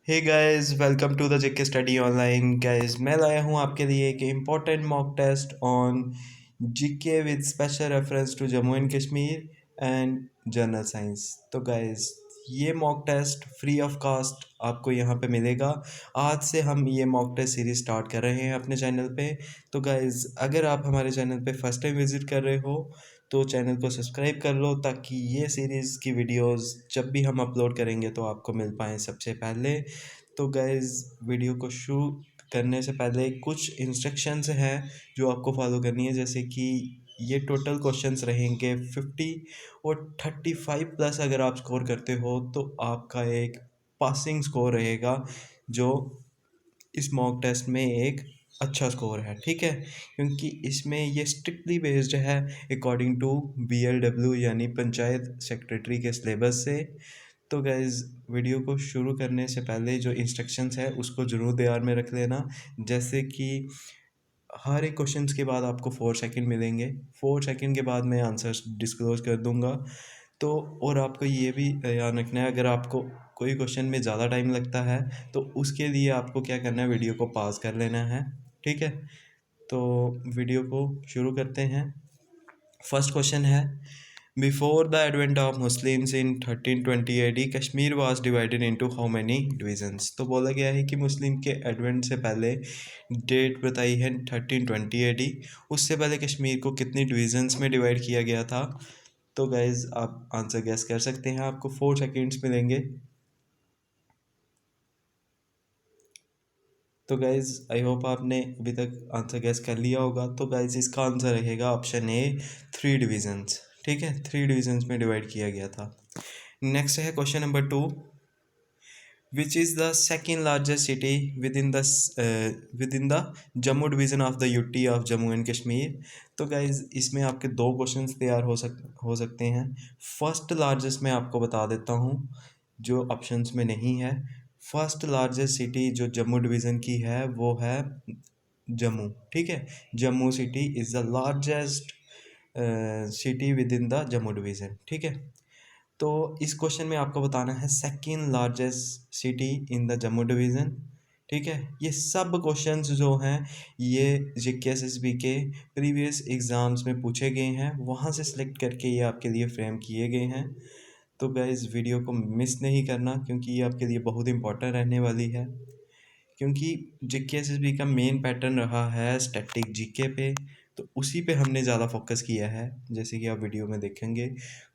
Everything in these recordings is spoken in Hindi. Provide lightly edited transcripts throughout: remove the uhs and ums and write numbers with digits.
Hey guys, welcome to the JK study online. Guys, मैं लाया हूँ आपके लिए एक important mock test on GK with special reference to Jammu and Kashmir and general science. तो गाइस, ये mock test free of cost आपको यहाँ पे मिलेगा। आज से हम ये मॉक टेस्ट सीरीज स्टार्ट कर रहे हैं अपने चैनल पे। तो गाइस, अगर आप हमारे चैनल पे फर्स्ट टाइम विजिट कर रहे हो तो चैनल को सब्सक्राइब कर लो, ताकि ये सीरीज़ की वीडियोस जब भी हम अपलोड करेंगे तो आपको मिल पाएँ सबसे पहले। तो गाइज़, वीडियो को शुरू करने से पहले कुछ इंस्ट्रक्शंस हैं जो आपको फॉलो करनी है। जैसे कि ये टोटल क्वेश्चंस रहेंगे 50 और 35 प्लस अगर आप स्कोर करते हो तो आपका एक पासिंग स्कोर रहेगा, जो इस मॉक टेस्ट में एक अच्छा स्कोर है। ठीक है, क्योंकि इसमें ये स्ट्रिक्टली बेस्ड है अकॉर्डिंग टू BLW यानी पंचायत सेक्रेटरी के सिलेबस से। तो गाइज़, वीडियो को शुरू करने से पहले जो इंस्ट्रक्शंस है उसको ज़रूर ध्यान में रख लेना। जैसे कि हर एक क्वेश्चंस के बाद आपको 4 सेकंड मिलेंगे। 4 सेकंड के बाद मैं आंसर्स डिस्क्लोज कर दूंगा। तो और आपको ये भी ध्यान रखना है, अगर आपको कोई क्वेश्चन में ज़्यादा टाइम लगता है तो उसके लिए आपको क्या करना है, वीडियो को पॉज कर लेना है। ठीक है, तो वीडियो को शुरू करते हैं। फर्स्ट क्वेश्चन है, before the advent of Muslims in 1320 AD Kashmir was divided into how many divisions. तो बोला गया है कि मुस्लिम के एडवेंट से पहले, डेट बताई है 1320 AD, उससे पहले कश्मीर को कितनी डिवीजन्स में डिवाइड किया गया था। तो गाइज, आप आंसर गैस कर सकते हैं, आपको 4 सेकेंड्स मिलेंगे। तो गाइज, आई होप आपने अभी तक आंसर गैस कर लिया होगा। तो गाइज, इसका आंसर रहेगा ऑप्शन ए, 3 डिवीजन्स। ठीक है, 3 डिवीजन्स में डिवाइड किया गया था। नेक्स्ट है question number 2, which is the second largest city with in the Jammu division of the UT of Jammu and Kashmir. तो गाइज, इसमें आपके दो क्वेश्चंस तैयार हो सकते हैं। फर्स्ट लार्जेस्ट मैं आपको बता देता हूँ, जो ऑप्शंस में नहीं है। फर्स्ट लार्जेस्ट सिटी जो जम्मू डिवीज़न की है वो है जम्मू। ठीक है, Jammu city is the largest city with in the Jammu division. ठीक है, तो इस क्वेश्चन में आपको बताना है second largest city in the Jammu division. ठीक है, ये सब क्वेश्चंस जो हैं ये JKSSB के प्रीवियस एग्ज़ाम्स में पूछे गए हैं, वहाँ से सिलेक्ट करके ये आपके लिए फ्रेम किए गए हैं। तो गाइस, वीडियो को मिस नहीं करना, क्योंकि ये आपके लिए बहुत इंपॉर्टेंट रहने वाली है। क्योंकि JKSSB का मेन पैटर्न रहा है स्टैटिक जीके पे, तो उसी पे हमने ज़्यादा फोकस किया है। जैसे कि आप वीडियो में देखेंगे,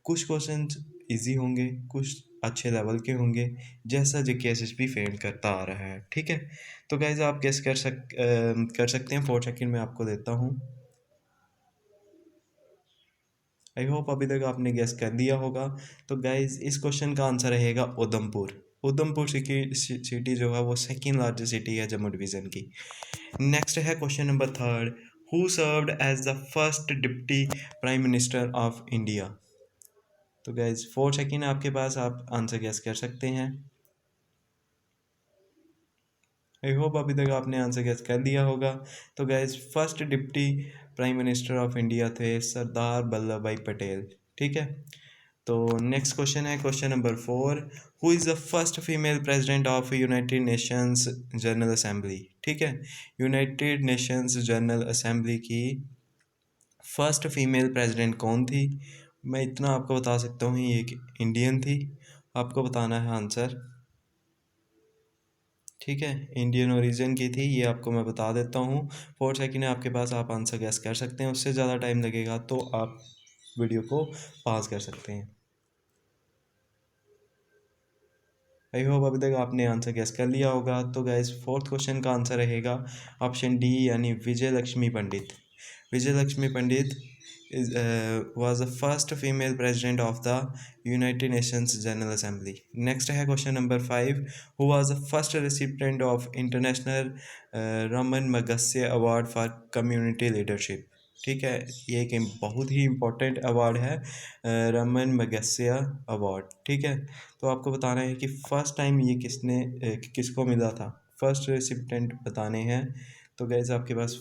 कुछ क्वेश्चंस इजी होंगे, कुछ अच्छे लेवल के होंगे, जैसा JKSSB फेम करता आ रहा है। ठीक है, तो गाइज, आप गेस कर सकते हैं। 4 सेकेंड में आपको देता हूँ। आई होप अभी तक आपने गेस कर दिया होगा। तो गाइज, इस क्वेश्चन का आंसर रहेगा उधमपुर। उधमपुर सिटी जो है वो सेकेंड लार्जेस्ट सिटी है जम्मू डिवीज़न की। नेक्स्ट है question number 3, who served as the first deputy prime minister of India. तो गाइज, 4 सेकेंड आपके पास, आप आंसर गेस कर सकते हैं। आई होप अभी तक आपने आंसर गेस कर दिया होगा। तो guys, first deputy prime minister of India थे सरदार वल्लभ भाई पटेल। ठीक है, तो नेक्स्ट क्वेश्चन है question number 4, who is the first female president of United Nations general assembly. ठीक है, यूनाइटेड नेशंस जनरल असेंबली की फर्स्ट फीमेल प्रेसिडेंट कौन थी। मैं इतना आपको बता सकता हूँ, ये एक इंडियन थी। आपको बताना है आंसर। ठीक है, इंडियन ओरिजिन की थी, ये आपको मैं बता देता हूँ। 4 सेकेंड है आपके पास, आप आंसर गैस कर सकते हैं। उससे ज़्यादा टाइम लगेगा तो आप वीडियो को पॉज कर सकते हैं। आई होप अभी तक आपने आंसर गैस कर लिया होगा। तो गैस, फोर्थ क्वेश्चन का आंसर रहेगा ऑप्शन डी, यानी विजय लक्ष्मी पंडित। विजय लक्ष्मी पंडित was the first female president of the United Nations General Assembly. Next है question number 5, who was the first recipient of International Raman Magsaysay Award for Community Leadership. ठीक है, ये एक बहुत ही इम्पोर्टेंट अवार्ड है, रमन मगसेसे अवार्ड। ठीक है, तो आपको बताना है कि फ़र्स्ट टाइम ये किसको मिला था। फर्स्ट रेसिपिएंट बताने हैं। तो गैस, आपके पास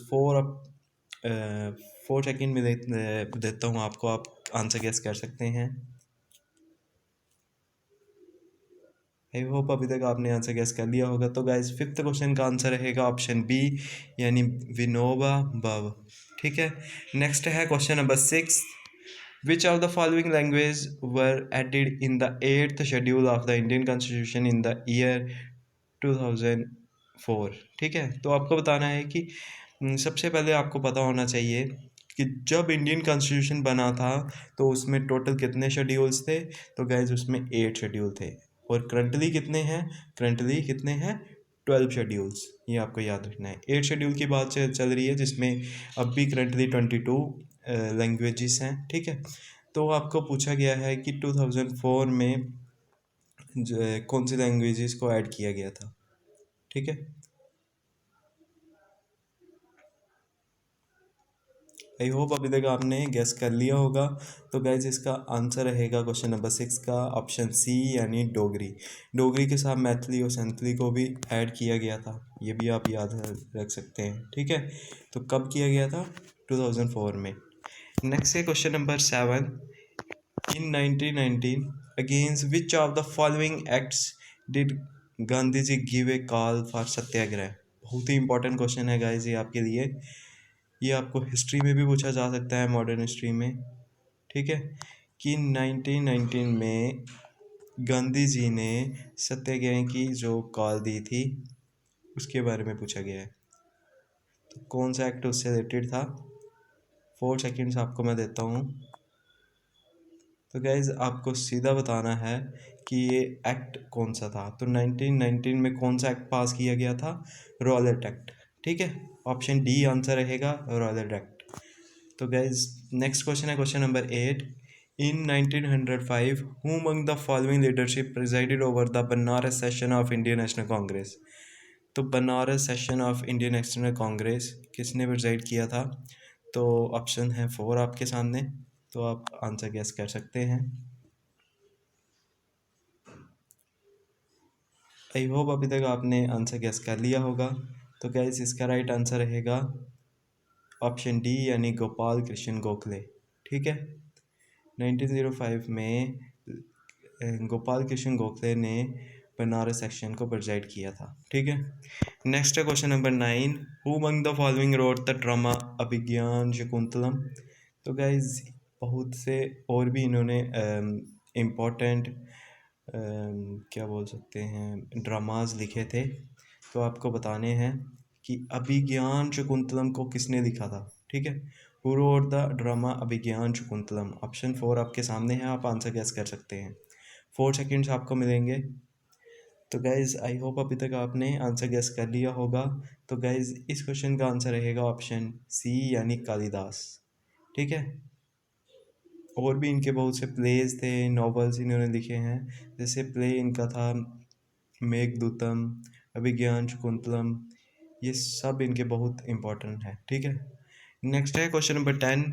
4 सेकेंड में देता हूँ आपको, आप आंसर गेस कर सकते हैं। आई होप अभी तक आपने आंसर गैस कर लिया होगा। तो गाइज फिफ्थ क्वेश्चन का आंसर रहेगा ऑप्शन बी, यानी विनोबा भावे। ठीक है, नेक्स्ट है question number 6। Which of the following language were added in the 8th schedule of the Indian constitution in the year 2004। ठीक है, तो आपको बताना है कि सबसे पहले आपको पता होना चाहिए कि जब इंडियन कॉन्स्टिट्यूशन बना था तो उसमें टोटल कितने शेड्यूल्स थे। तो गाइज उसमें 8 शेड्यूल थे, और करंटली कितने हैं, करंटली कितने हैं, 12 शेड्यूल्स। ये आपको याद रखना है। 8 शेड्यूल की बात चल रही है, जिसमें अब भी करंटली 22 लैंग्वेजेस हैं। ठीक है, तो आपको पूछा गया है कि 2004 में कौन सी लैंग्वेजेस को ऐड किया गया था। ठीक है, आई होप अभी तक आपने गेस कर लिया होगा। तो गैस इसका आंसर रहेगा क्वेश्चन नंबर 6 का ऑप्शन सी, यानी डोगरी। डोगरी के साथ मैथिली और संथली को भी ऐड किया गया था, ये भी आप याद रख सकते हैं। ठीक है, तो कब किया गया था, 2004 में। नेक्स्ट है question number 7। In 1919 against which of the following acts did Gandhi ji give a call for satyagraha. बहुत ही इंपॉर्टेंट क्वेश्चन है गाइस ये आपके लिए। ये आपको हिस्ट्री में भी पूछा जा सकता है, मॉडर्न हिस्ट्री में। ठीक है, कि 1919 में गांधी जी ने सत्याग्रह की जो कॉल दी थी उसके बारे में पूछा गया है। तो कौन सा एक्ट उससे रिलेटेड था। 4 सेकेंड्स आपको मैं देता हूँ। तो गाइज आपको सीधा बताना है कि ये एक्ट कौन सा था। तो 1919 में कौन सा एक्ट पास किया गया था, रॉलेट एक्ट। ठीक है, ऑप्शन डी आंसर रहेगा, रॉलेट एक्ट। तो गाइज नेक्स्ट क्वेश्चन है question number 8। In 1905 who among the following leadership presided over the Banaras session of Indian National Congress. तो Banaras session of Indian National Congress किसने प्रिजाइड किया था। तो ऑप्शन है 4 आपके सामने, तो आप आंसर गेस कर सकते हैं। आई होप अभी तक आपने आंसर गेस कर लिया होगा। तो गैस इसका राइट आंसर रहेगा ऑप्शन डी, यानी गोपाल कृष्ण गोखले। ठीक है, 1905 में गोपाल कृष्ण गोखले ने बनारस सेक्शन को प्रेजाइड किया था। ठीक है, नेक्स्ट है question number 9। Who among the following wrote the drama Abhijnana Shakuntalam. तो गाइज बहुत से और भी इन्होंने इम्पोर्टेंट क्या बोल सकते हैं ड्रामाज लिखे थे। तो आपको बताने हैं कि अभिज्ञान शकुंतलम को किसने लिखा था। ठीक है, who wrote the drama Abhijnana Shakuntalam. Option 4 आपके सामने है, आप आंसर गैस कर सकते हैं। 4 सेकेंड्स आपको मिलेंगे। तो गाइज़ आई होप अभी तक आपने आंसर गैस कर लिया होगा। तो गाइज़ इस क्वेश्चन का आंसर रहेगा ऑप्शन सी, यानी कालिदास। ठीक है, और भी इनके बहुत से प्लेज थे, नॉवेल्स इन्होंने लिखे हैं। जैसे प्ले इनका था मेघदूतम, अभिज्ञान शकुंतलम, ये सब इनके बहुत इंपॉर्टेंट हैं। ठीक है, नेक्स्ट है question number 10।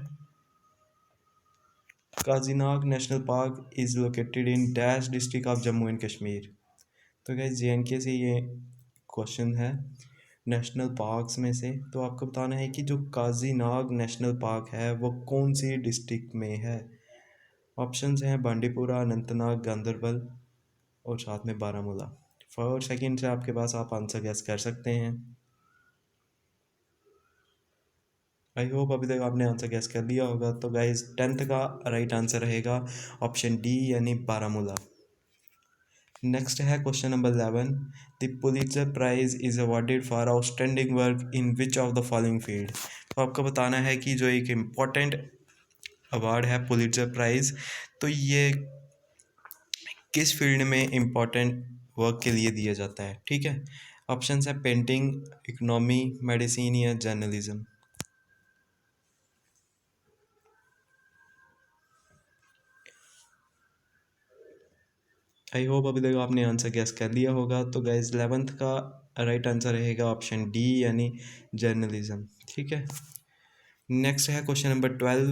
Kazinag national park is located in dash district of Jammu and Kashmir. तो क्या JNK से ये क्वेश्चन है नेशनल पार्क्स में से। तो आपको बताना है कि जो काजीनाग नेशनल पार्क है वो कौन सी डिस्ट्रिक्ट में है। ऑप्शंस हैं बांडीपुरा, अनंतनाग, गांदरबल और साथ में बारामूला। 4 सेकेंड से आपके पास, आप आंसर गैस कर सकते हैं। आई होप अभी तक आपने आंसर गैस कर लिया होगा। तो गाइज 10th का राइट आंसर रहेगा ऑप्शन डी, यानी बारामूला। नेक्स्ट है question number 11। The Pulitzer prize is awarded for outstanding work in which of the following field. तो आपको बताना है कि जो एक इम्पॉर्टेंट अवार्ड है पुलित्जर प्राइज, तो ये किस फील्ड में इम्पॉर्टेंट वर्क के लिए दिया जाता है। ठीक है, ऑप्शन है पेंटिंग, इकोनॉमी, मेडिसिन या जर्नलिज्म। आई होप अभी तक आपने आंसर गैस कर लिया होगा। तो गाइज 11th का राइट आंसर रहेगा ऑप्शन डी, यानी जर्नलिज्म। ठीक है, नेक्स्ट है question number 12।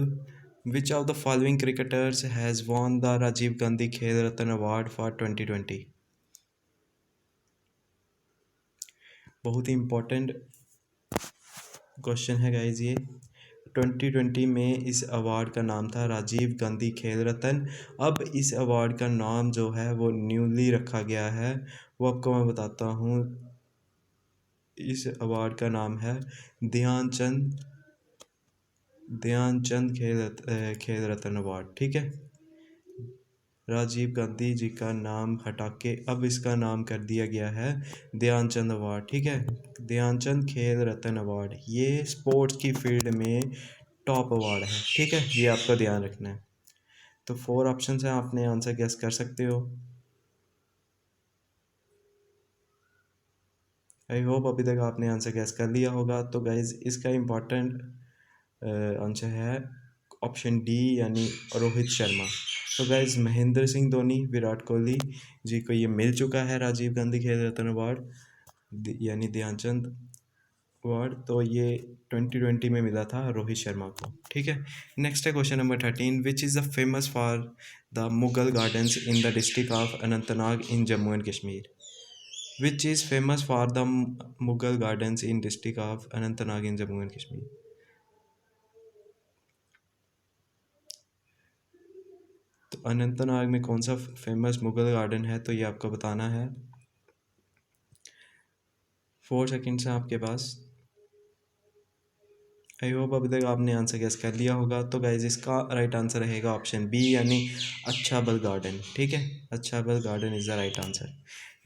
Which of the following cricketers has won the Rajiv Gandhi Khel Ratna award for 2020। बहुत ही इंपॉर्टेंट क्वेश्चन है गाइज ये। 2020 में इस अवार्ड का नाम था राजीव गांधी खेल रत्न। अब इस अवार्ड का नाम जो है वो न्यूली रखा गया है, वो आपको मैं बताता हूँ। इस अवार्ड का नाम है ध्यानचंद ध्यानचंद खेल रत्न अवार्ड। ठीक है, राजीव गांधी जी का नाम हटा के अब इसका नाम कर दिया गया है ध्यानचंद अवार्ड। ठीक है, ध्यानचंद खेल रत्न अवार्ड ये स्पोर्ट्स की फील्ड में टॉप अवार्ड है। ठीक है, ये आपका ध्यान रखना है। तो 4 ऑप्शन हैं, आपने आंसर गेस कर सकते हो। आई होप अभी तक आपने आंसर गेस कर लिया होगा। तो गाइज इसका इम्पोर्टेंट आंसर है ऑप्शन डी यानी रोहित शर्मा। तो गाइज महेंद्र सिंह धोनी, विराट कोहली जी को ये मिल चुका है राजीव गांधी खेल रत्न अवार्ड यानी ध्यानचंद अवार्ड। तो ये 2020 में मिला था रोहित शर्मा को। ठीक है, नेक्स्ट है question number 13, which is the famous for the Mughal gardens in the district of Anantnag in Jammu and Kashmir. Which is famous for the Mughal gardens in district of Anantnag in Jammu and Kashmir. तो अनंतनाग में कौन सा फेमस मुगल गार्डन है, तो ये आपको बताना है। 4 सेकेंड्स हैं आपके पास। आई होप अभी तक आपने आंसर गेस कर लिया होगा। तो गाइज इसका राइट आंसर रहेगा ऑप्शन बी यानी अच्छा बल गार्डन। ठीक है, Achabal Garden is the right answer.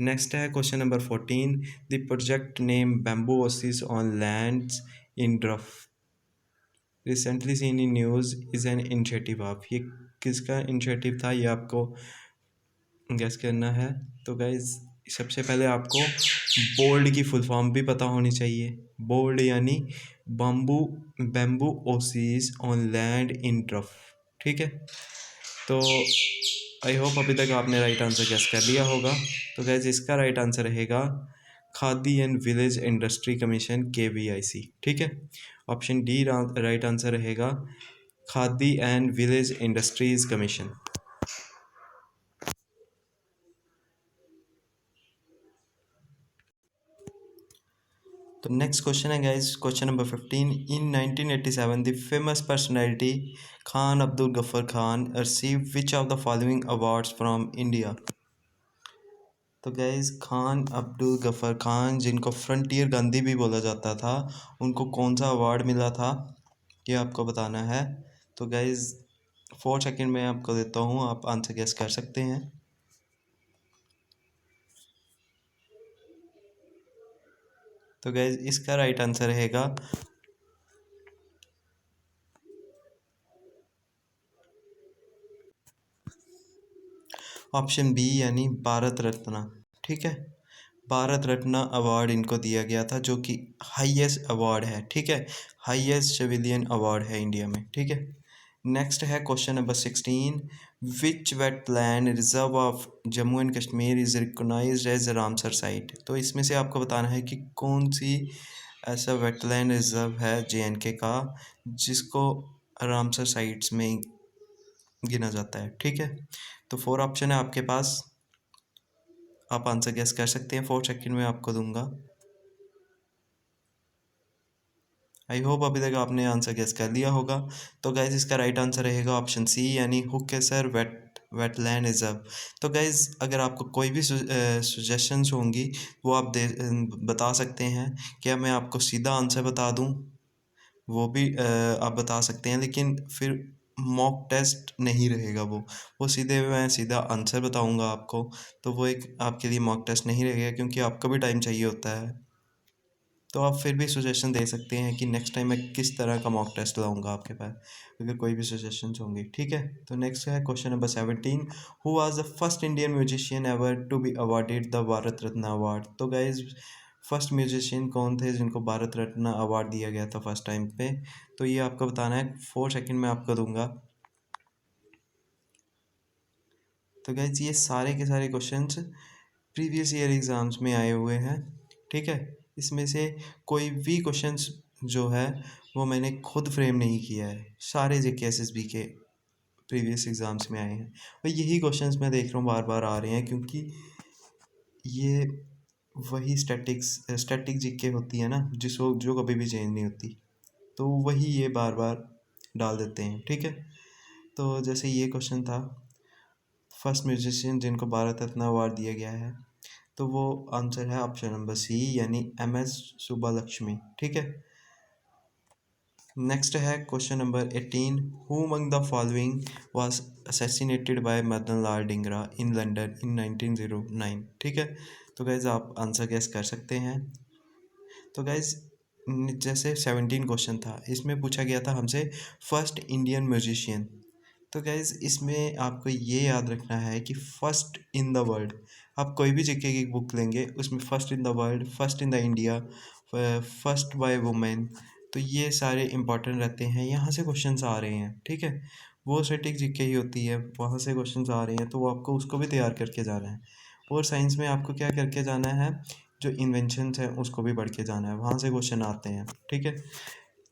Next है question number 14, the project name bamboo oasis on lands in drought recently seen in news is an initiative of. ये किसका इनिशिएटिव था, ये आपको गेस करना है। तो गाइज सबसे पहले आपको बोल्ड की फुल फॉर्म भी पता होनी चाहिए। बोल्ड यानी bamboo bamboo oasis on land in trough. ठीक है, तो आई होप अभी तक आपने राइट आंसर गेस कर लिया होगा। तो गाइज इसका राइट आंसर रहेगा Khadi and Village Industry Commission KVIC। ठीक है, ऑप्शन डी राइट आंसर रहेगा Khadi and Village Industries Commission. तो नेक्स्ट क्वेश्चन है guys, question number 15, in 1987 the famous personality Khan Abdul Ghaffar Khan received which of the following awards from India. तो गाइस खान अब्दुल गफ्फर खान जिनको फ्रंटियर गांधी भी बोला जाता था, उनको कौन सा अवार्ड मिला था, ये आपको बताना है। तो गाइस 4 सेकेंड में आपको देता हूँ, आप आंसर गेस कर सकते हैं। तो गाइज इसका राइट आंसर रहेगा ऑप्शन बी यानी भारत रत्न। ठीक है, भारत रत्न अवार्ड इनको दिया गया था, जो कि हाईएस्ट अवार्ड है। ठीक है, हाईएस्ट सिविलियन अवार्ड है इंडिया में। ठीक है, नेक्स्ट है question number 16, which wetland reserve of Jammu and Kashmir is recognized as Ramsar site. तो इसमें से आपको बताना है कि कौन सी ऐसा वेटलैंड रिजर्व है JNK का जिसको रामसर साइट्स में गिना जाता है। ठीक है, तो 4 ऑप्शन है आपके पास, आप आंसर गेस कर सकते हैं। 4 सेकंड में आपको दूंगा। आई होप अभी तक आपने आंसर गेस कर लिया होगा। तो गाइज इसका राइट आंसर रहेगा ऑप्शन सी यानी हुक्केसर वेटलैंड रिजर्व। तो गाइज अगर आपको कोई भी सजेशंस होंगी वो आप बता सकते हैं। क्या मैं आपको सीधा आंसर बता दूं, वो भी आप बता सकते हैं, लेकिन फिर मॉक टेस्ट नहीं रहेगा वो सीधे मैं सीधा आंसर बताऊंगा आपको। तो वो एक आपके लिए मॉक टेस्ट नहीं रहेगा, क्योंकि आपको भी टाइम चाहिए होता है। तो आप फिर भी सजेशन दे सकते हैं कि नेक्स्ट टाइम मैं किस तरह का मॉक टेस्ट लाऊंगा आपके पास, अगर कोई भी सजेशंस होंगे। ठीक है, तो नेक्स्ट है question number 17, who was the first Indian musician ever to be awarded the Bharat Ratna award. तो गाइज फर्स्ट म्यूजिशियन कौन थे जिनको भारत रत्न अवार्ड दिया गया था फर्स्ट टाइम पे, तो ये आपको बताना है। 4 सेकेंड में आपको दूंगा। तो गाइज ये सारे के सारे क्वेश्चंस प्रीवियस ईयर एग्ज़ाम्स में आए हुए हैं। ठीक है, इसमें से कोई भी क्वेश्चंस जो है वो मैंने खुद फ्रेम नहीं किया है, सारे JK SSB के प्रीवियस एग्ज़ाम्स में आए हैं। और यही क्वेश्चंस मैं देख रहा हूँ बार बार आ रहे हैं, क्योंकि ये वही स्टैटिक JK होती है ना, जिसको जो कभी भी चेंज नहीं होती। तो वही ये बार बार डाल देते हैं, ठीक है। तो जैसे ये क्वेश्चन था, फर्स्ट म्यूजिशियन जिनको भारत रत्न अवार्ड दिया गया है, तो वो आंसर है ऑप्शन नंबर सी, यानी MS सुब्बालक्ष्मी, ठीक है। नेक्स्ट है question number 18, who among the following was assassinated bye Madan Lal Dhingra in London इन 1909, ठीक है। तो गाइज आप आंसर गेस कर सकते हैं। तो गाइज जैसे 17 क्वेश्चन था, इसमें पूछा गया था हमसे फर्स्ट इंडियन म्यूजिशियन। तो गाइज इसमें आपको ये याद रखना है कि फर्स्ट इन द वर्ल्ड, आप कोई भी जीके की बुक लेंगे उसमें first in the world, first in the India, first by women, तो ये सारे इंपॉर्टेंट रहते हैं, यहाँ से क्वेश्चंस आ रहे हैं, ठीक है। वो स्टैटिक जीके ही होती है, वहाँ से क्वेश्चंस आ रहे हैं, तो वो आपको उसको भी तैयार करके जाना है। और साइंस में आपको क्या करके जाना है, जो इन्वेंशंस हैं उसको भी पढ़ के जाना है, वहाँ से क्वेश्चन आते हैं, ठीक है।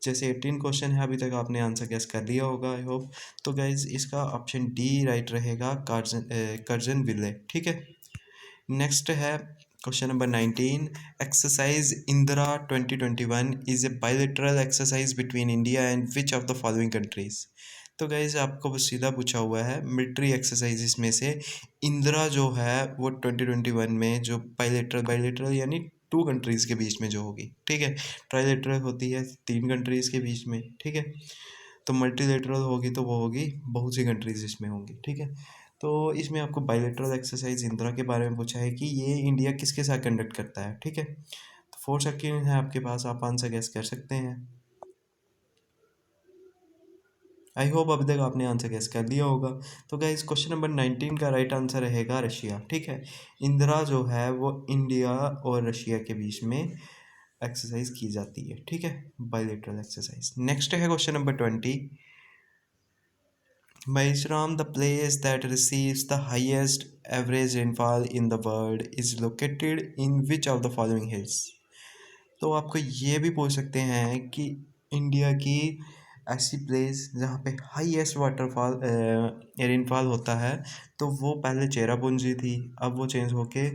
जैसे 18 क्वेश्चन है, अभी तक आपने आंसर गेस कर लिया होगा आई होप। तो गाइज इसका ऑप्शन डी राइट रहेगा, कर्जन विले, ठीक है। नेक्स्ट है question number 19, exercise Indira 2021 is a bilateral exercise between India and which of the following countries. तो गाइज आपको बस सीधा पूछा हुआ है मिलिट्री एक्सरसाइजेस में से इंदिरा जो है वो 2021 में जो बायलैटरल, बायलैटरल यानी टू कंट्रीज़ के बीच में जो होगी, ठीक है। ट्राइलेटरल होती है तीन कंट्रीज़ के बीच में, ठीक है। तो मल्टीलेटरल होगी तो वो होगी बहुत सी कंट्रीज इसमें होंगी, ठीक है। तो इसमें आपको बायलैटरल एक्सरसाइज इंदिरा के बारे में पूछा है कि ये इंडिया किसके साथ कंडक्ट करता है, ठीक है। तो 4 सेकेंड है आपके पास, आप आंसर गेस कर सकते हैं। आई होप अभी तक आपने आंसर गेस कर लिया होगा। तो गाइस क्वेश्चन नंबर 19 का राइट आंसर रहेगा रशिया, ठीक है। इंदिरा जो है वो इंडिया और रशिया के बीच में एक्सरसाइज की जाती है, ठीक है, बायलैटरल एक्सरसाइज। नेक्स्ट है question number 20, Maizuram, the place that receives the highest average rainfall in the world, is located in which of the following hills? तो आपको ये भी पूछ सकते हैं कि इंडिया की ऐसी प्लेस जहाँ पे हाईएस्ट वाटरफॉल रेनफॉल होता है, तो वो पहले चेरापूंजी थी, अब वो चेंज होके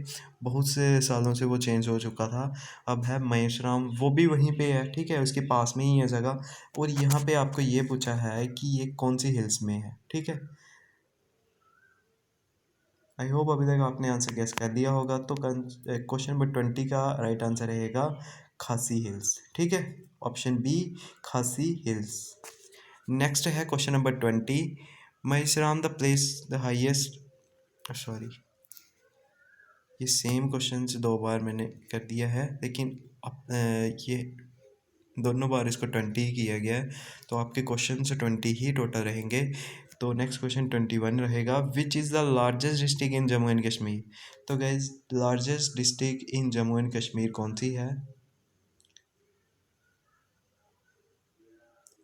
बहुत से सालों से वो चेंज हो चुका था, अब है महेशराम, वो भी वहीं पे है, ठीक है, उसके पास में ही है जगह। और यहाँ पे आपको ये पूछा है कि ये कौन सी हिल्स में है, ठीक है। आई होप अभी तक आपने आंसर गेस कर दिया होगा। तो क्वेश्चन नंबर 20 का राइट आंसर रहेगा खासी हिल्स, ठीक है, option B, Khasi Hills. Next है question number 20, Mawsynram the place the highest, sorry ये सेम क्वेश्चन दो बार मैंने कर दिया है, लेकिन ये दोनों बार इसको 20 ही किया गया है, तो आपके क्वेश्चन 20 ही टोटल रहेंगे। तो नेक्स्ट क्वेश्चन 21 रहेगा, which is the largest district in Jammu and Kashmir. तो guys largest district in Jammu and Kashmir कौन सी है।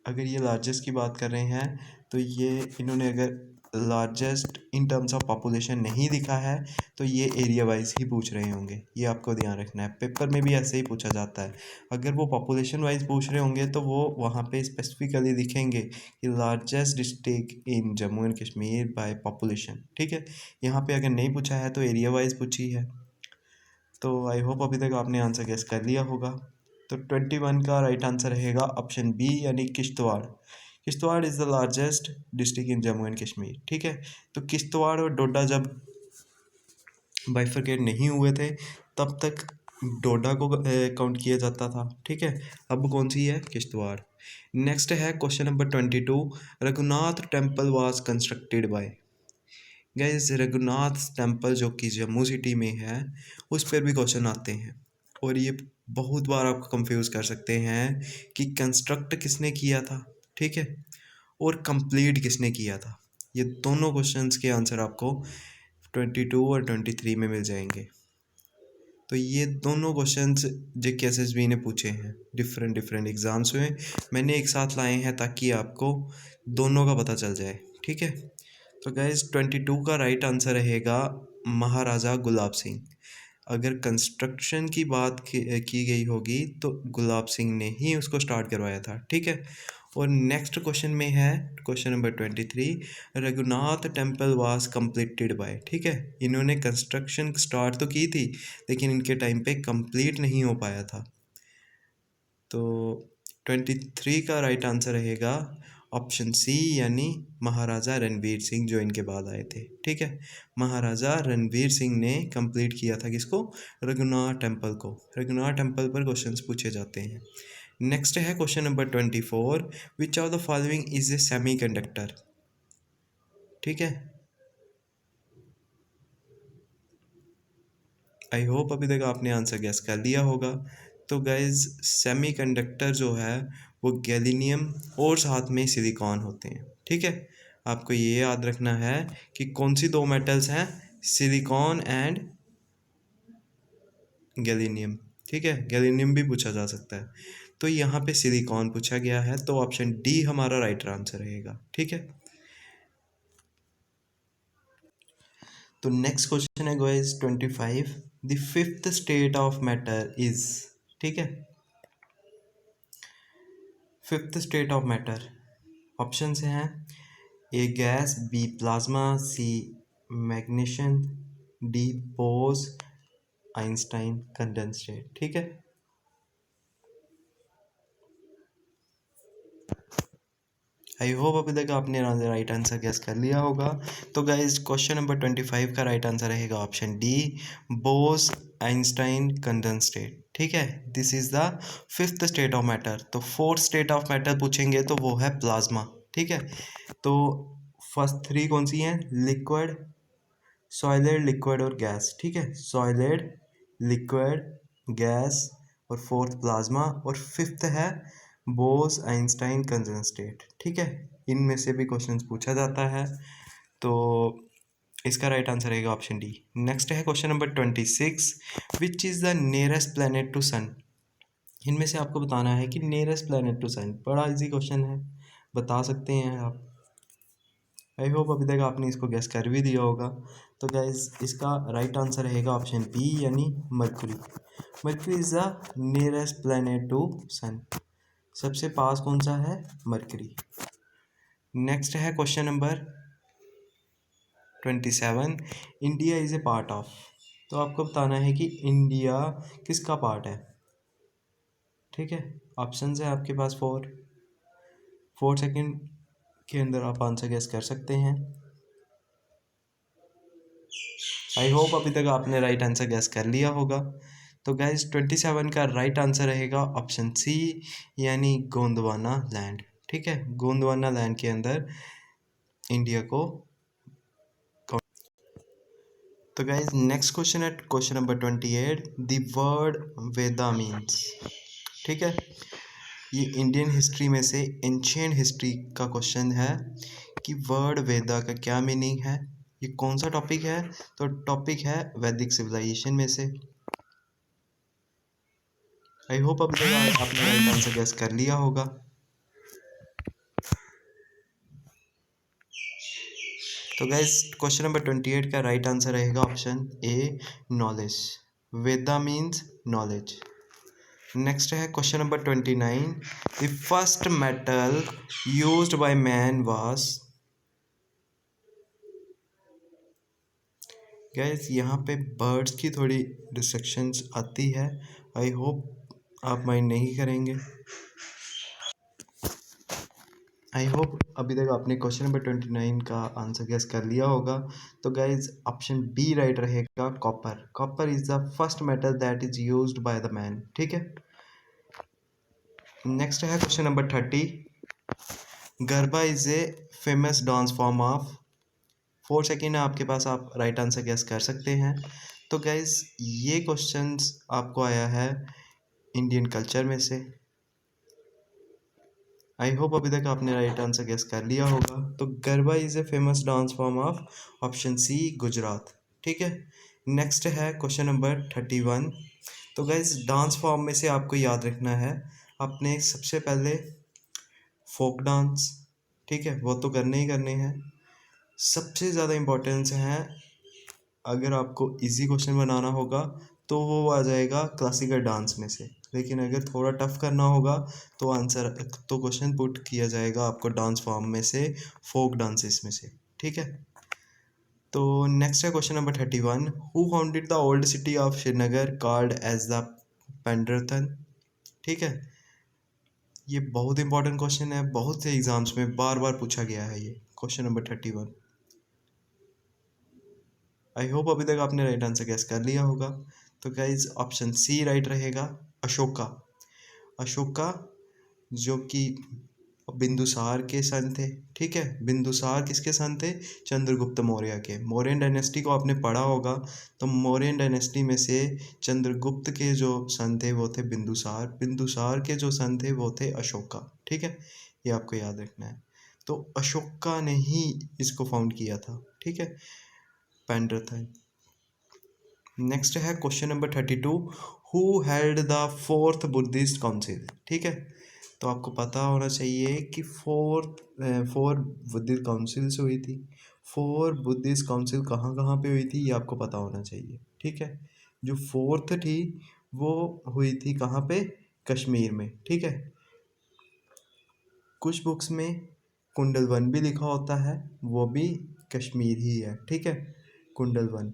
अगर ये लार्जेस्ट की बात कर रहे हैं, तो ये इन्होंने अगर largest in terms of population नहीं दिखा है, तो ये एरिया वाइज ही पूछ रहे होंगे, ये आपको ध्यान रखना है, पेपर में भी ऐसे ही पूछा जाता है। अगर वो पॉपुलेशन वाइज पूछ रहे होंगे तो वो वहाँ पे स्पेसिफिकली दिखेंगे कि largest district in Jammu and Kashmir by population, ठीक है। यहाँ पे अगर नहीं पूछा है तो एरिया वाइज पूछी है। तो आई होप अभी तक आपने आंसर गेस कर लिया होगा। तो 21 का राइट आंसर रहेगा ऑप्शन बी, यानी Kishtwar. Kishtwar is the largest district in Jammu and Kashmir, ठीक है। तो किश्तवाड़ और डोडा जब बाइफरकेट नहीं हुए थे, तब तक डोडा को काउंट किया जाता था, ठीक है। अब कौन सी है, किश्तवाड़। नेक्स्ट है question number 22, Raghunath temple was constructed by. Gas Raghunath temple जो कि जम्मू सिटी में है, उस पर भी क्वेश्चन आते हैं, और ये बहुत बार आपको कंफ्यूज कर सकते हैं कि कंस्ट्रक्ट किसने किया था, ठीक है, और कंप्लीट किसने किया था। ये दोनों क्वेश्चंस के आंसर आपको 22 और 23 में मिल जाएंगे। तो ये दोनों क्वेश्चंस JKSSB ने पूछे हैं डिफरेंट डिफरेंट एग्जाम्स में, मैंने एक साथ लाए हैं ताकि आपको दोनों का पता चल जाए, ठीक है। तो गैस 22 का राइट आंसर रहेगा महाराजा गुलाब सिंह। अगर कंस्ट्रक्शन की बात की गई होगी तो गुलाब सिंह ने ही उसको स्टार्ट करवाया था, ठीक है। और नेक्स्ट क्वेश्चन में है question number 23, Raghunath temple was completed by, ठीक है। इन्होंने कंस्ट्रक्शन स्टार्ट तो की थी, लेकिन इनके टाइम पे कंप्लीट नहीं हो पाया था। तो 23 का राइट आंसर रहेगा ऑप्शन सी, यानी महाराजा रणवीर सिंह जो इनके बाद आए थे। ठीक है, महाराजा रणवीर सिंह ने कंप्लीट किया था किसको? रघुनाथ टेम्पल को। रघुनाथ टेम्पल पर क्वेश्चंस पूछे जाते हैं। नेक्स्ट है question number 24, which of the following is a semi conductor. ठीक है, आई होप अभी तक आपने आंसर गैस कर लिया होगा। तो गाइज सेमीकंडक्टर जो है वो गैलीनियम और साथ में सिलिकॉन होते हैं। ठीक है, आपको ये याद रखना है कि कौन सी दो मेटल्स हैं, सिलिकॉन एंड गैलीनियम। ठीक है, गैलीनियम भी पूछा जा सकता है, तो यहाँ पे सिलिकॉन पूछा गया है, तो ऑप्शन डी हमारा राइट आंसर रहेगा। ठीक है, तो नेक्स्ट क्वेश्चन है guys 25, the fifth state of matter is. ठीक है, fifth state of matter option से हैं, ए गैस, बी प्लाज्मा, सी मैग्नेशन, डी बोस आइंस्टाइन कंडेंसेट। ठीक है, आई होप अभी तक आपने राइट आंसर गेस कर लिया होगा। तो गाइज क्वेश्चन नंबर 25 का राइट आंसर रहेगा option D, Bose Einstein condensate. ठीक है, this is the fifth state of matter. तो फोर्थ स्टेट ऑफ मैटर पूछेंगे तो वो है प्लाज्मा। ठीक है, तो फर्स्ट थ्री कौन सी हैं? लिक्विड, सॉलिड, लिक्विड और गैस। ठीक है, सॉलिड, लिक्विड, गैस और फोर्थ प्लाज्मा, और फिफ्थ है बोस आइंस्टाइन कंडेंसेट। ठीक है, इनमें से भी क्वेश्चंस पूछा जाता है, तो इसका राइट आंसर रहेगा ऑप्शन डी। नेक्स्ट है question number 26, which is the nearest planet to sun. इनमें से आपको बताना है कि नियरेस्ट प्लेनेट टू सन। बड़ा इजी क्वेश्चन है, बता सकते हैं आप। आई होप अभी तक आपने इसको गैस कर भी दिया होगा। तो गैस इसका राइट आंसर रहेगा ऑप्शन बी, यानी Mercury. Mercury is the nearest planet to sun. सबसे पास कौन सा है? मरकरी। नेक्स्ट है question number 27, India is a part of. तो आपको बताना है कि इंडिया किसका पार्ट है। ठीक है, ऑप्शन है आपके पास 4 सेकेंड के अंदर आप आंसर गेस कर सकते हैं। आई होप अभी तक आपने राइट आंसर गेस कर लिया होगा। तो गाइज 27 का राइट आंसर रहेगा ऑप्शन सी, यानी गोंडवाना लैंड। ठीक है, गोंडवाना लैंड के अंदर इंडिया को। तो गाइज नेक्स्ट क्वेश्चन है question number 28, the word Veda means. ठीक है, ये इंडियन हिस्ट्री में से एंशियंट हिस्ट्री का क्वेश्चन है कि वर्ड वेदा का क्या मीनिंग है। ये कौन सा टॉपिक है? तो टॉपिक है वैदिक सिविलाइजेशन में से। आई होप अभी तक आपने राइट आंसर गेस कर लिया होगा। तो गाइस क्वेश्चन नंबर 28 का राइट आंसर रहेगा option A, knowledge. Veda means knowledge. Next है question number 29, the first metal used by man was. Guys यहाँ पे बर्ड्स की थोड़ी डिस्ट्रक्शंस आती है, आई होप आप माइंड नहीं करेंगे। आई होप अभी तक आपने क्वेश्चन नंबर 29 का आंसर गेस कर लिया होगा। तो गाइज ऑप्शन बी राइट रहेगा, copper. Copper is the first metal that is used by the man. ठीक है, नेक्स्ट है question number 30, garba is a famous dance form of. 4 second है आपके पास, आप राइट आंसर गेस कर सकते हैं। तो गाइज ये क्वेश्चंस आपको आया है इंडियन कल्चर में से। आई होप अभी तक आपने राइट आंसर गेस कर लिया होगा। तो garba is a famous dance form of option C, Gujarat. ठीक है, नेक्स्ट है क्वेश्चन नंबर 31। तो गाइज डांस फॉर्म में से आपको याद रखना है, आपने सबसे पहले फोक डांस। ठीक है, वो तो करने ही करने हैं। सबसे ज़्यादा इम्पोर्टेंस है, अगर आपको इजी क्वेश्चन बनाना होगा तो वो आ जाएगा क्लासिकल डांस में से, लेकिन अगर थोड़ा टफ करना होगा तो आंसर तो क्वेश्चन पुट किया जाएगा आपको डांस फॉर्म में से, फोक डांसेस में से। ठीक है, तो नेक्स्ट है question number 31, who founded the old city of Srinagar called as the Pandrethan. ठीक है, ये बहुत इंपॉर्टेंट क्वेश्चन है, बहुत से एग्जाम्स में बार बार पूछा गया है ये क्वेश्चन नंबर 31। आई होप अभी तक आपने राइट आंसर गैस कर लिया होगा। तो गाइज ऑप्शन सी राइट रहेगा, अशोका। अशोका जो कि बिंदुसार के सन थे, ठीक है। बिंदुसार किसके सन थे? चंद्रगुप्त मौर्य के। मौर्यन डायनेस्टी को आपने पढ़ा होगा, तो मौर्यन डायनेस्टी में से चंद्रगुप्त के जो सन थे वो थे बिंदुसार, बिंदुसार के जो सन थे वो थे अशोका, ठीक है। ये आपको याद रखना है। तो अशोका ने ही इसको फाउंड किया था, ठीक है, पेंड्रथन। नेक्स्ट है question number 32, who held the fourth Buddhist council, ठीक है। तो आपको पता होना चाहिए कि फोर बुद्धिस्ट काउंसिल्स हुई थी। फोर बुद्धिस्ट काउंसिल कहाँ कहाँ पे हुई थी ये आपको पता होना चाहिए, ठीक है। जो फोर्थ थी वो हुई थी कहाँ पे? कश्मीर में, ठीक है। कुछ बुक्स में कुंडल वन भी लिखा होता है, वो भी कश्मीर ही है, ठीक है, कुंडल वन।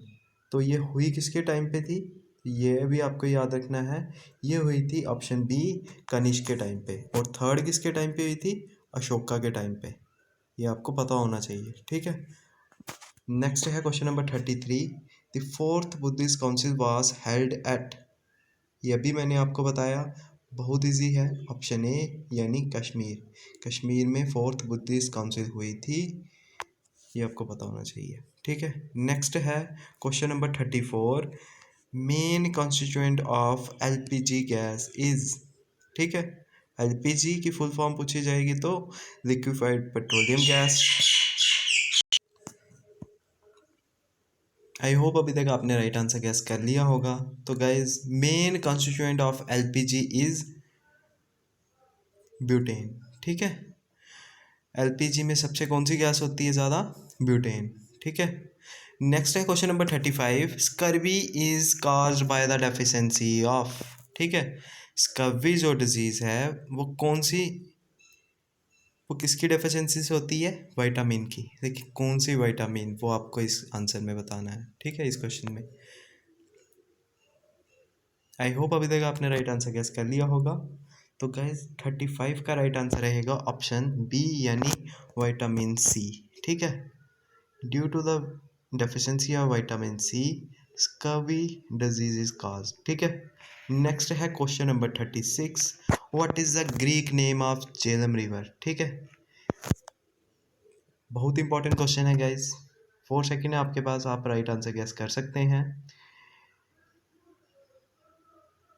तो ये हुई किसके टाइम पे थी? ये भी आपको याद रखना है। ये हुई थी ऑप्शन बी, कनिष्क के टाइम पे। और थर्ड किसके टाइम पे हुई थी? अशोका के टाइम पे। ये आपको पता होना चाहिए, ठीक है। नेक्स्ट है question number 33, the fourth Buddhist council was held at. ये भी मैंने आपको बताया, बहुत इजी है। ऑप्शन ए यानी कश्मीर। कश्मीर में फोर्थ बुद्धिस्ट काउंसिल हुई थी, ये आपको पता होना चाहिए, ठीक है। नेक्स्ट है question number 34, main constituent of LPG gas is, ठीक है। एलपीजी की फुल फॉर्म पूछी जाएगी तो लिक्विफाइड पेट्रोलियम गैस। आई होप अभी तक आपने राइट आंसर गैस कर लिया होगा। तो guys main constituent of LPG is butane, ठीक है। एलपीजी में सबसे कौन सी गैस होती है ज़्यादा? ब्यूटेन, ठीक है। नेक्स्ट है question number 35, scurvy is caused by the deficiency of, ठीक है। स्कर्वी जो डिजीज़ है वो कौन सी, वो किसकी डेफिशिएंसी से होती है? विटामिन की। देखिए कौन सी विटामिन, वो आपको इस आंसर में बताना है, ठीक है, इस क्वेश्चन में। आई होप अभी तक आपने राइट आंसर गेस कर लिया होगा। तो गाइज 35 का राइट आंसर रहेगा ऑप्शन बी यानी विटामिन सी, ठीक है। Due to the deficiency of vitamin C scurvy disease is cause, ठीक है। नेक्स्ट है question number 36, what is the Greek name of Jhelum river, ठीक है। बहुत इंपॉर्टेंट क्वेश्चन है गाइज, 4 सेकेंड है आपके पास, आप राइट आंसर गेस कर सकते हैं।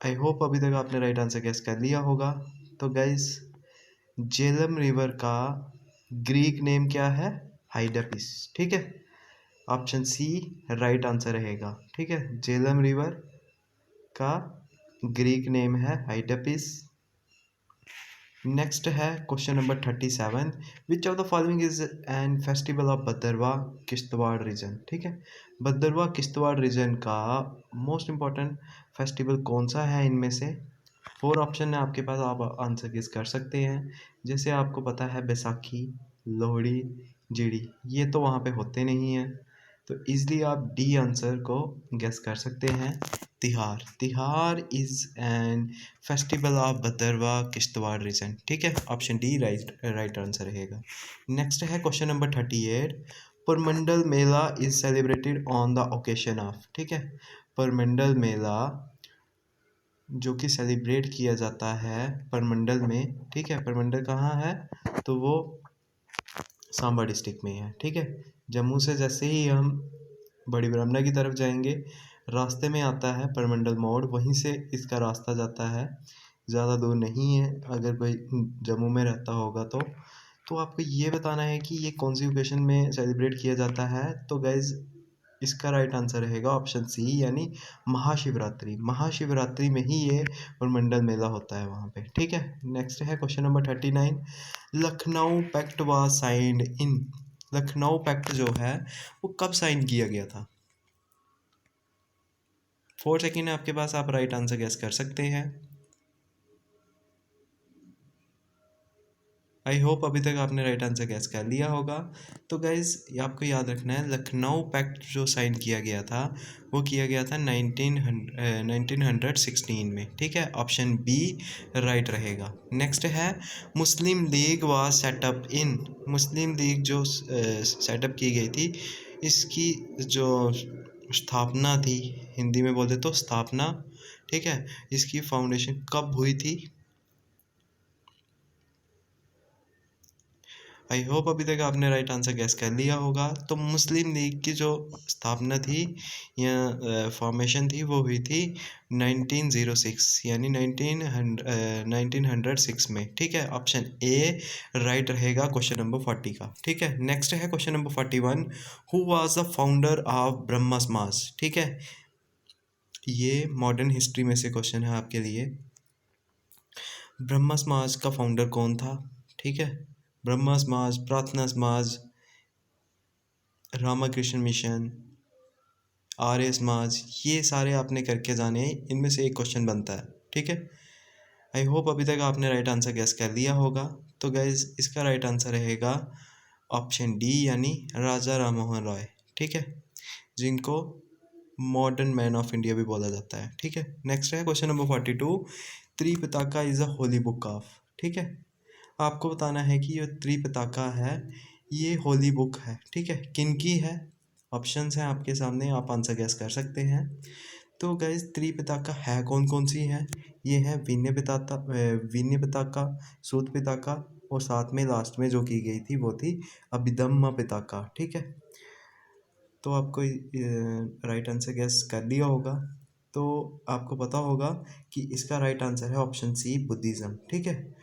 आई होप अभी तक आपने राइट आंसर गेस कर लिया होगा। तो गाइज झेलम रिवर का ग्रीक नेम क्या है? हाइडापिस, ठीक है। ऑप्शन सी राइट आंसर रहेगा, ठीक है। झेलम रिवर का ग्रीक नेम है हाइडापिस। नेक्स्ट है question number 37, which of the following is an festival of Bhaderwah Kishtwar region, ठीक है। भद्रवाह किश्तवाड़ रीजन का मोस्ट इम्पॉर्टेंट फेस्टिवल कौन सा है इनमें से? 4 ऑप्शन है आपके पास, आप आंसर गेस कर सकते हैं। जैसे आपको पता है बैसाखी, लोहड़ी, जीड़ी, ये तो वहाँ पे होते नहीं हैं, तो इजली आप डी आंसर को गेस कर सकते हैं, Tihar. Tihar is an festival of Bhaderwah Kishtwar region, ठीक है। ऑप्शन डी राइट आंसर रहेगा। नेक्स्ट है question number 38, Parmandal mela is celebrated on the occasion of, ठीक है। परमंडल मेला जो कि सेलिब्रेट किया जाता है परमंडल में, ठीक है। परमंडल कहाँ है? तो वो सांबा डिस्ट्रिक्ट में है, ठीक है। जम्मू से जैसे ही हम बड़ी ब्रह्मणा की तरफ जाएंगे, रास्ते में आता है परमंडल मोड़, वहीं से इसका रास्ता जाता है, ज़्यादा दूर नहीं है अगर कोई जम्मू में रहता होगा तो आपको ये बताना है कि ये कौन सी ओकेशन में सेलिब्रेट किया जाता है। तो गाइज इसका राइट आंसर रहेगा ऑप्शन सी यानी महाशिवरात्रि। महाशिवरात्रि में ही ये परमंडल मेला होता है वहाँ पे, ठीक है। नेक्स्ट है question number 39, Lucknow pact was signed in. Lucknow pact जो है वो कब साइन किया गया था? 4 सेकेंड है आपके पास, आप राइट आंसर गेस कर सकते हैं। आई होप अभी तक आपने राइट आंसर गैस कर लिया होगा। तो गाइज आपको याद रखना है, लखनऊ पैक्ट जो साइन किया गया था वो किया गया था 1916 में, ठीक है। ऑप्शन बी राइट रहेगा। नेक्स्ट है Muslim League was setup in, Muslim League जो सेटअप की गई थी, इसकी जो स्थापना थी, हिंदी में बोलते तो स्थापना, ठीक है, इसकी फाउंडेशन कब हुई थी। आई होप अभी तक आपने राइट आंसर गैस कर लिया होगा। तो मुस्लिम लीग की जो स्थापना थी या फॉर्मेशन थी वो हुई थी 1906 यानी 1906 में, ठीक है। ऑप्शन ए राइट रहेगा क्वेश्चन नंबर 40 का, ठीक है। नेक्स्ट है question number 41, who was the founder of ब्रह्म समाज, ठीक है। ये मॉडर्न हिस्ट्री में से क्वेश्चन है आपके लिए। ब्रह्म समाज का फाउंडर कौन था, ठीक है। ब्रह्म समाज, प्रार्थना समाज, रामाकृष्ण मिशन, आर्य समाज, ये सारे आपने करके जाने, इनमें से एक क्वेश्चन बनता है, ठीक है। आई होप अभी तक आपने राइट आंसर गैस कर लिया होगा। तो गाइज इसका राइट आंसर रहेगा ऑप्शन डी यानी राजा राममोहन रॉय, ठीक है, जिनको मॉडर्न मैन ऑफ इंडिया भी बोला जाता है, ठीक है। नेक्स्ट है question number 42, Tripitaka is a holy book of, ठीक है। आपको बताना है कि ये त्रिपिटका है, ये होली बुक है, ठीक है, किन की है। ऑप्शंस हैं आपके सामने, आप आंसर गैस कर सकते हैं। तो गाइस त्रिपिटका है कौन कौन सी हैं, ये है विनय पिटका, सूत पिटका, और साथ में लास्ट में जो की गई थी वो थी अभिधम्म पिटका, ठीक है। तो आपको राइट आंसर गैस कर लिया होगा। तो आपको पता होगा कि इसका राइट आंसर है ऑप्शन सी बुद्धिज़्म, ठीक है।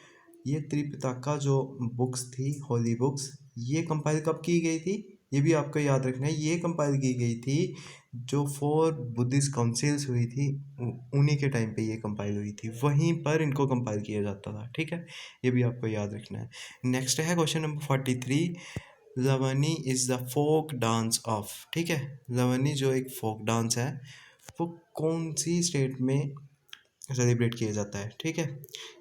ये त्रिपिटका जो बुक्स थी, होली बुक्स, ये कंपाइल कब की गई थी, ये भी आपको याद रखना है। ये कंपाइल की गई थी जो 4 बुद्धिस्ट काउंसिल्स हुई थी, उन्हीं के टाइम पे ये कंपाइल हुई थी, वहीं पर इनको कंपाइल किया जाता था, ठीक है। ये भी आपको याद रखना है। नेक्स्ट है question number 43, Lavani is the folk dance of, ठीक है। लवनी जो एक फोक डांस है वो कौन सी स्टेट में सेलिब्रेट किया जाता है, ठीक है,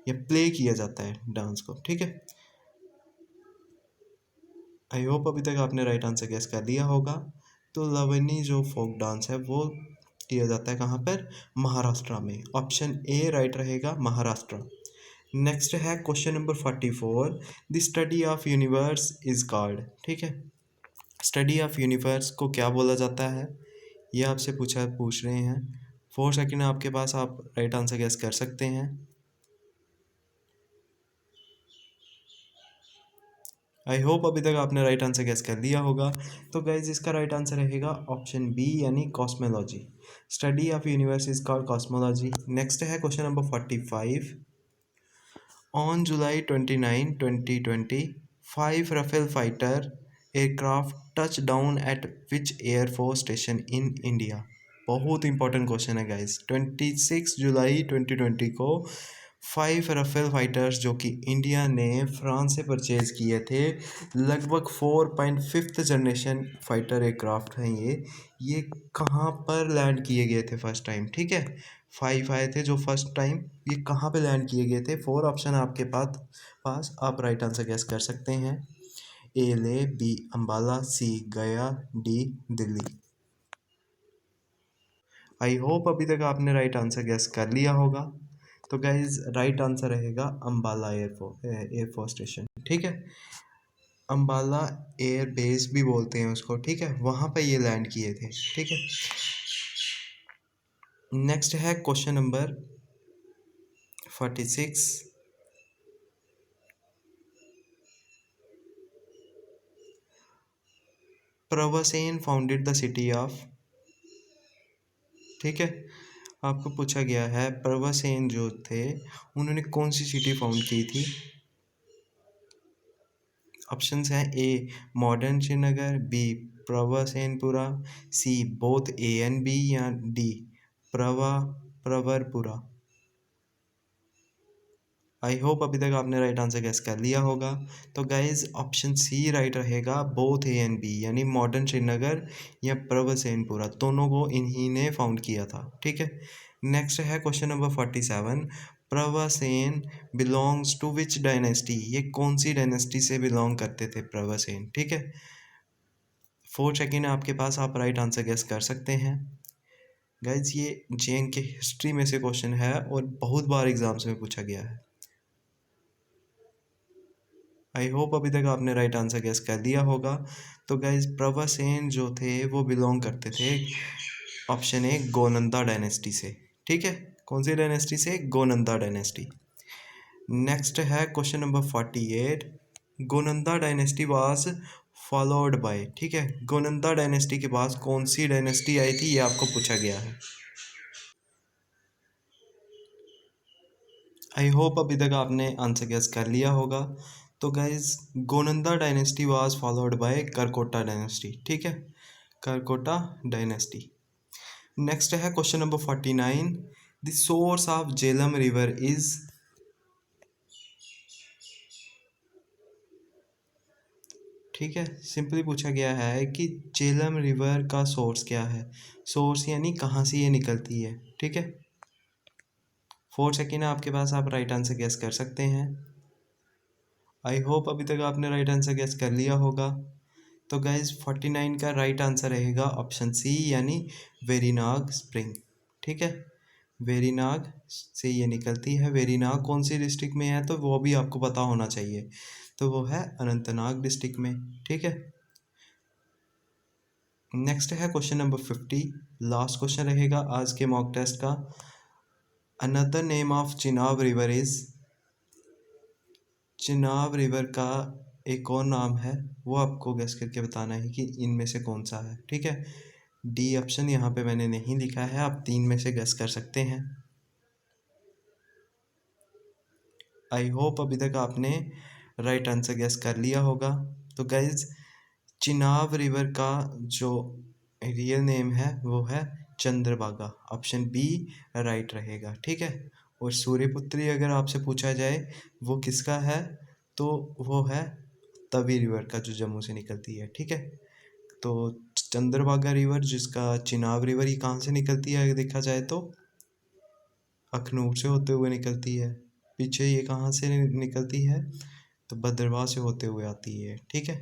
या प्ले किया जाता है डांस को, ठीक है। आई होप अभी तक आपने राइट आंसर गेस कर लिया होगा। तो लवनी जो फोक डांस है वो किया जाता है कहाँ पर, महाराष्ट्र में। ऑप्शन ए राइट रहेगा, महाराष्ट्र। नेक्स्ट है question number 44, the study of universe is called, ठीक है। स्टडी ऑफ यूनिवर्स को क्या बोला जाता है, ये आपसे पूछ रहे हैं। 4 सेकेंड आपके पास, आप राइट आंसर गेस कर सकते हैं। आई होप अभी तक आपने राइट आंसर गेस कर लिया होगा। तो गाइज इसका राइट आंसर रहेगा ऑप्शन बी यानी cosmology. Study of universe is called cosmology. Next है question number 45, on July 29, 2020 5 Rafale fighter aircraft touch down at which air force station in India. बहुत इंपॉर्टेंट क्वेश्चन है गाइज। 26 जुलाई 2020 को 5 राफेल फाइटर्स जो कि इंडिया ने फ्रांस से परचेज़ किए थे, लगभग 4.5 जनरेशन फाइटर एयरक्राफ्ट हैं ये कहाँ पर लैंड किए गए थे फर्स्ट टाइम, ठीक है। 5 आए थे जो फर्स्ट टाइम, ये कहाँ पे लैंड किए गए थे। 4 ऑप्शन आपके पास आप राइट आंसर गैस कर सकते हैं। ए ले, बी अम्बाला, सी गया, डी दिल्ली। आई होप अभी तक आपने राइट आंसर गैस कर लिया होगा। तो गाइज राइट आंसर रहेगा अम्बाला एयरफोर्स स्टेशन, ठीक है। अम्बाला एयर बेस भी बोलते हैं उसको, ठीक है, वहाँ पे ये लैंड किए थे, ठीक है। नेक्स्ट है question number 46, Pravarasena founded the city of, ठीक है। आपको पूछा गया है प्रवसेन जो थे उन्होंने कौन सी सिटी फाउंड की थी। ऑप्शंस हैं A modern Srinagar, B Pravarasenapura, C both A and B, या डी प्रवरपुरा। आई होप अभी तक आपने राइट आंसर गैस कर लिया होगा। तो गाइज ऑप्शन सी राइट रहेगा, बोथ ए एंड बी, यानी मॉडर्न श्रीनगर या प्रवसेनपुरा, दोनों को इन्हीं ने फाउंड किया था, ठीक है। नेक्स्ट है question number 47। Pravarasena belongs to which dynasty, ये कौन सी डायनेस्टी से बिलोंग करते थे प्रवसेन, ठीक है। 4 सेकेंड आपके पास, आप राइट आंसर गेस कर सकते हैं। गाइज ये जेएन के हिस्ट्री में से क्वेश्चन है और बहुत बार एग्जाम्स में पूछा गया है। आई होप अभी तक आपने राइट आंसर गेस कर दिया होगा। तो गाइज प्रवसेन जो थे वो बिलोंग करते थे ऑप्शन ए गोनंदा डायनेस्टी से, ठीक है। कौन सी डायनेस्टी से? गोनंदा डायनेस्टी। नेक्स्ट है question number 48। Gonanda dynasty was followed by, ठीक है। गोनंदा डायनेस्टी के पास कौन सी डायनेस्टी आई थी, ये आपको पूछा गया है। आई होप अभी तक आपने आंसर गेस कर लिया होगा। तो guys Gonanda dynasty was followed by Karkota dynasty, ठीक है। करकोटा डायनेस्टी। नेक्स्ट है question number 49। The source of Jhelum river is, ठीक है। सिंपली पूछा गया है कि झेलम रिवर का सोर्स क्या है। सोर्स यानी कहाँ से ये निकलती है, ठीक है। 4 सेकेंड है आपके पास, आप राइट आंसर गेस कर सकते हैं। आई होप अभी तक आपने राइट आंसर गेस कर लिया होगा। तो गाइज 49 का राइट आंसर रहेगा ऑप्शन सी, यानी वेरीनाग स्प्रिंग, ठीक है। वेरीनाग से ये निकलती है। वेरीनाग कौन सी डिस्ट्रिक्ट में है, तो वो भी आपको पता होना चाहिए। तो वो है अनंतनाग डिस्ट्रिक्ट में, ठीक है। नेक्स्ट है क्वेश्चन नंबर 50। लास्ट क्वेश्चन रहेगा आज के मॉक टेस्ट का। Another name of Chenab river is, Chenab river का एक और नाम है, वो आपको गेस करके बताना है कि इनमें से कौन सा है, ठीक है। डी ऑप्शन यहाँ पे मैंने नहीं लिखा है, आप 3 में से गेस कर सकते हैं। आई होप अभी तक आपने राइट आंसर गेस कर लिया होगा। तो गाइज चिनाब रिवर का जो रियल नेम है वो है चंद्रभागा, ऑप्शन बी राइट रहेगा, ठीक है। और सूर्यपुत्री अगर आपसे पूछा जाए वो किसका है, तो वो है तवी रिवर का, जो जम्मू से निकलती है, ठीक है। तो चंद्रभागा रिवर, जिसका चिनाब रिवर, ये कहाँ से निकलती है अगर देखा जाए तो अखनूर से होते हुए निकलती है। पीछे ये कहाँ से निकलती है, तो भद्रवाह से होते हुए आती है, ठीक है।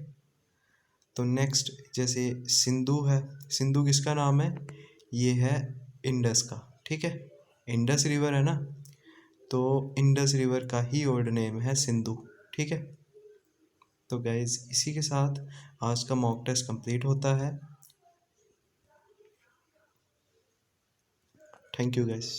तो नेक्स्ट जैसे सिंधु है, सिंधु किसका नाम है, ये है इंडस का, ठीक है। इंडस रिवर है ना, तो इंडस रिवर का ही ओल्ड नेम है सिंधु, ठीक है। तो गाइज इसी के साथ आज का मॉक टेस्ट कंप्लीट होता है। Thank you guys.